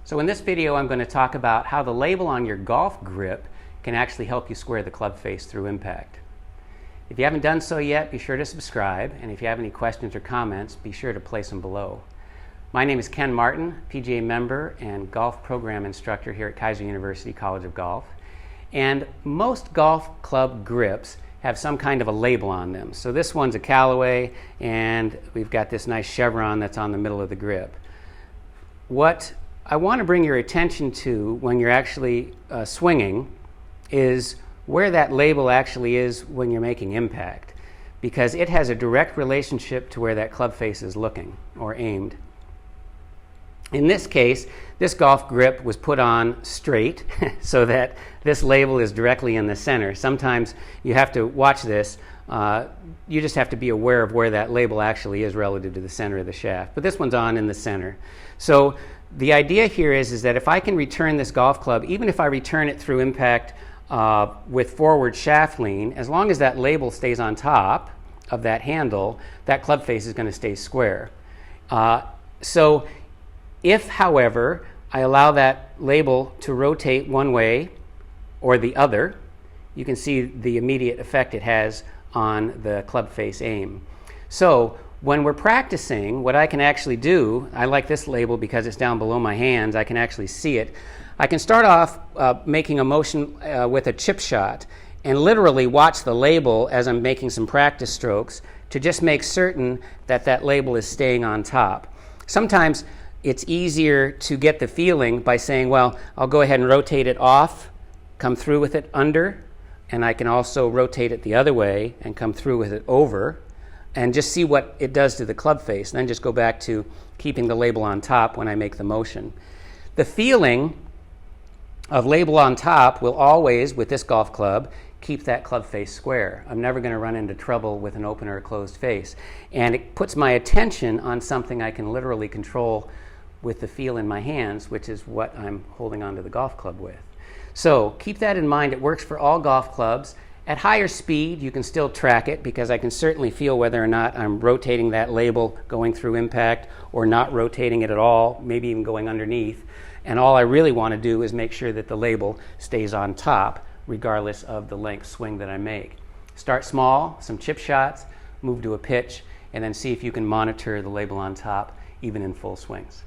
So in this video I'm going to talk about how the label on your golf grip can actually help you square the club face through impact. If you haven't done so yet, be sure to subscribe, and if you have any questions or comments, be sure to place them below. My name is Ken Martin, PGA member and golf program instructor here at Keiser University College of Golf. And most golf club grips have some kind of a label on them. So this one's a Callaway, and we've got this nice Chevron that's on the middle of the grip. What I want to bring your attention to when you're actually swinging is where that label actually is when you're making impact, because it has a direct relationship to where that club face is looking or aimed. In this case, this golf grip was put on straight so that this label is directly in the center. Sometimes you have to watch this. You just have to be aware of where that label actually is relative to the center of the shaft. But this one's on in the center. So the idea here is that if I can return this golf club, even if I return it through impact with forward shaft lean, as long as that label stays on top of that handle, that club face is going to stay square. So if, however, I allow that label to rotate one way or the other, you can see the immediate effect it has on the club face aim. So when we're practicing, what I can actually do, I like this label because it's down below my hands, I can actually see it. I can start off making a motion with a chip shot and literally watch the label as I'm making some practice strokes to just make certain that that label is staying on top. Sometimes it's easier to get the feeling by saying, well, I'll go ahead and rotate it off, come through with it under, and I can also rotate it the other way and come through with it over, and just see what it does to the club face, and then just go back to keeping the label on top when I make the motion. The feeling of label on top will always, with this golf club, keep that club face square. I'm never going to run into trouble with an open or a closed face. And it puts my attention on something I can literally control with the feel in my hands, which is what I'm holding onto the golf club with. So keep that in mind. It works for all golf clubs. At higher speed, you can still track it because I can certainly feel whether or not I'm rotating that label going through impact or not rotating it at all, maybe even going underneath. And all I really want to do is make sure that the label stays on top regardless of the length swing that I make. Start small, some chip shots, move to a pitch, and then see if you can monitor the label on top even in full swings.